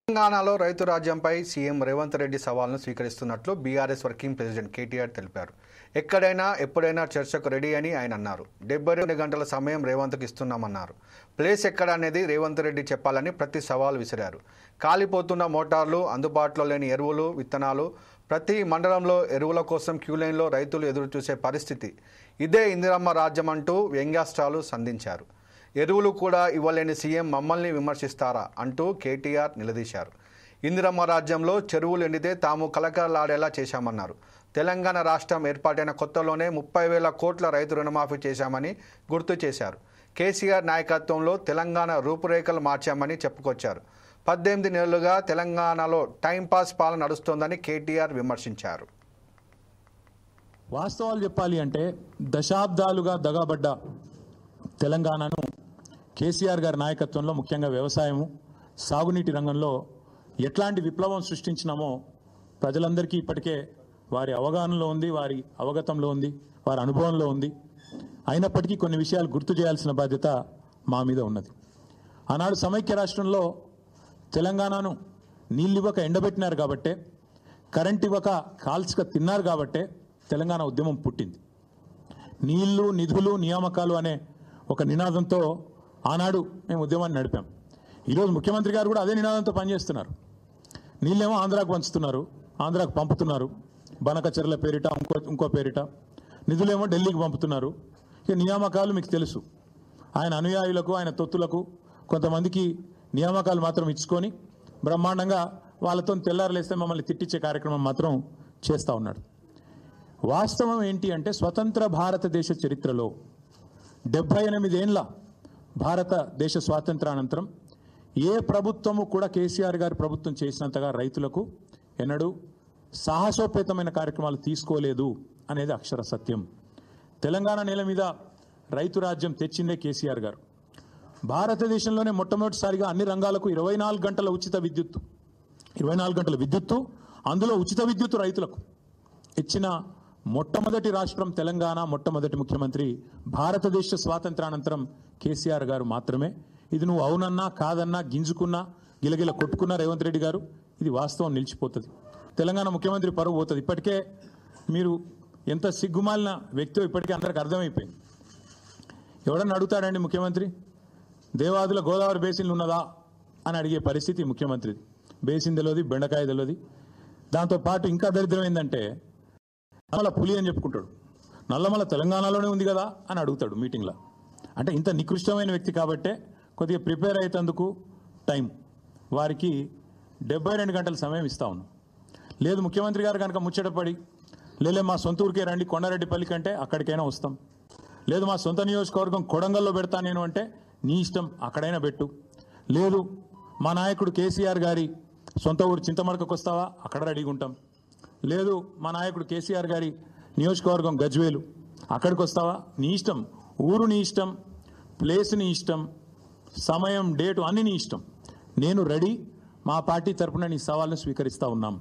తెలంగాణలో రైతు రాజ్యంపై సీఎం రేవంత్ రెడ్డి సవాల్ను స్వీకరిస్తున్నట్లు బీఆర్ఎస్ వర్కింగ్ ప్రెసిడెంట్ కేటీఆర్ తెలిపారు. ఎక్కడైనా ఎప్పుడైనా చర్చకు రెడీ అని ఆయన అన్నారు. 72 గంటల సమయం రేవంత్కి ఇస్తున్నామన్నారు. ప్లేస్ ఎక్కడ అనేది రేవంత్ రెడ్డి చెప్పాలని ప్రతి సవాల్ విసిరారు. కాలిపోతున్న మోటార్లు, అందుబాటులో లేని ఎరువులు, విత్తనాలు, ప్రతి మండలంలో ఎరువుల కోసం క్యూలైన్లో రైతులు ఎదురుచూసే పరిస్థితి. ఇదే ఇందిరమ్మ రాజ్యం అంటూ వ్యంగ్యాస్త్రాలు సంధించారు. ఎరువులు కూడా ఇవ్వలేని సీఎం మమ్మల్ని విమర్శిస్తారా అంటూ కేటీఆర్ నిలదీశారు. ఇందిరమ్మ రాజ్యంలో చెరువులు ఎండితే తాము కలకలాడేలా చేశామన్నారు. తెలంగాణ రాష్ట్రం ఏర్పాటైన కొత్తలోనే 30,000 కోట్ల రైతు రుణమాఫీ చేశామని గుర్తు చేశారు. కేసీఆర్ నాయకత్వంలో తెలంగాణ రూపురేఖలు మార్చామని చెప్పుకొచ్చారు. 18 నెలలుగా తెలంగాణలో టైంపాస్ పాలన నడుస్తోందని కేటీఆర్ విమర్శించారు. వాస్తవాలు చెప్పాలి అంటే దశాబ్దాలుగా దగాబడ్డ తెలంగాణను కేసీఆర్ గారి నాయకత్వంలో ముఖ్యంగా వ్యవసాయము, సాగునీటి రంగంలో ఎట్లాంటి విప్లవం సృష్టించినామో ప్రజలందరికీ ఇప్పటికే వారి అవగాహనలో ఉంది, వారి అవగతంలో ఉంది, వారి అనుభవంలో ఉంది. అయినప్పటికీ కొన్ని విషయాలు గుర్తు చేయాల్సిన బాధ్యత మా మీద ఉన్నది. ఆనాడు సమైక్య రాష్ట్రంలో తెలంగాణను నీళ్ళు ఇవ్వక ఎండబెట్టినారు కాబట్టే, కరెంట్ ఇవ్వక కాల్చక తిన్నారు కాబట్టే తెలంగాణ ఉద్యమం పుట్టింది. నీళ్లు, నిధులు, నియామకాలు అనే ఒక నినాదంతో ఆనాడు మేము ఉద్యమాన్ని నడిపాం. ఈరోజు ముఖ్యమంత్రి గారు కూడా అదే నినాదంతో పనిచేస్తున్నారు. నీళ్ళేమో ఆంధ్రాకు పంచుతున్నారు, ఆంధ్రాకు పంపుతున్నారు, బనకచెర్ల పేరిట, ఇంకో పేరిట. నిధులేమో ఢిల్లీకి పంపుతున్నారు. ఇక నియామకాలు మీకు తెలుసు, ఆయన అనుయాయులకు, ఆయన తొత్తులకు కొంతమందికి నియామకాలు మాత్రం ఇచ్చుకొని బ్రహ్మాండంగా వాళ్ళతో తెల్లారలేస్తే మమ్మల్ని తిట్టించే కార్యక్రమం మాత్రం చేస్తూ ఉన్నాడు. వాస్తవం ఏంటి అంటే స్వతంత్ర భారతదేశ చరిత్రలో 78 ఏళ్ల భారతదేశ స్వాతంత్రానంతరం ఏ ప్రభుత్వము కూడా కేసీఆర్ గారి ప్రభుత్వం చేసినంతగా రైతులకు ఎన్నడూ సాహసోపేతమైన కార్యక్రమాలు తీసుకోలేదు అనేది అక్షర సత్యం. తెలంగాణ నేల మీద రైతు రాజ్యం తెచ్చిందే కేసీఆర్ గారు. భారతదేశంలోనే మొట్టమొదటిసారిగా అన్ని రంగాలకు 24 గంటల ఉచిత విద్యుత్తు, 24 గంటల విద్యుత్తు, అందులో ఉచిత విద్యుత్తు రైతులకు ఇచ్చిన మొట్టమొదటి రాష్ట్రం తెలంగాణ, మొట్టమొదటి ముఖ్యమంత్రి భారతదేశ స్వాతంత్రానంతరం కేసీఆర్ గారు మాత్రమే. ఇది నువ్వు అవునన్నా కాదన్నా, గింజుకున్నా గిలగిల కొట్టుకున్నా రేవంత్ రెడ్డి గారు, ఇది వాస్తవం నిలిచిపోతుంది. తెలంగాణ ముఖ్యమంత్రి పరువు పోతుంది. ఇప్పటికే మీరు ఎంత సిగ్గుమాలిన వ్యక్తో ఇప్పటికే అందరికి అర్థమైపోయింది. ఎవడన్నా అడుగుతాడండి ముఖ్యమంత్రి, దేవాదుల గోదావరి బేసిన్లు ఉన్నదా అని అడిగే పరిస్థితి ముఖ్యమంత్రిది. బేసిన్ తెలియదు, బెండకాయ తెలియదు. దాంతోపాటు ఇంకా దరిద్రం ఏంటంటే నల్లమల పులి అని చెప్పుకుంటాడు. నల్లమల తెలంగాణలోనే ఉంది కదా అని అడుగుతాడు మీటింగ్లో. అంటే ఇంత నికృష్టమైన వ్యక్తి కాబట్టే కొద్దిగా ప్రిపేర్ అయ్యేందుకు టైం వారికి 72 గంటల సమయం ఇస్తా ఉన్నాం. లేదు ముఖ్యమంత్రి గారు కనుక ముచ్చటపడి లేలే మా సొంత ఊరికే రండి కొండారెడ్డిపల్లి కంటే అక్కడికైనా వస్తాం, లేదు మా సొంత నియోజకవర్గం కొడంగల్లో పెడతా నేను అంటే నీ ఇష్టం అక్కడైనా పెట్టు, లేదు మా నాయకుడు కేసీఆర్ గారి సొంత ఊరు చింతమడకకు వస్తావా అక్కడ రెడీగా ఉంటాం, లేదు మా నాయకుడు కేసీఆర్ గారి నియోజకవర్గం గజ్వేలు అక్కడికి వస్తావా నీ ఇష్టం, ఊరు నీ ఇష్టం, ప్లేస్ నీ ఇష్టం, సమయం, డేటు అన్ని నీ ఇష్టం. నేను రెడీ. మా పార్టీ తరఫున నీ సవాల్ను స్వీకరిస్తూ ఉన్నాం.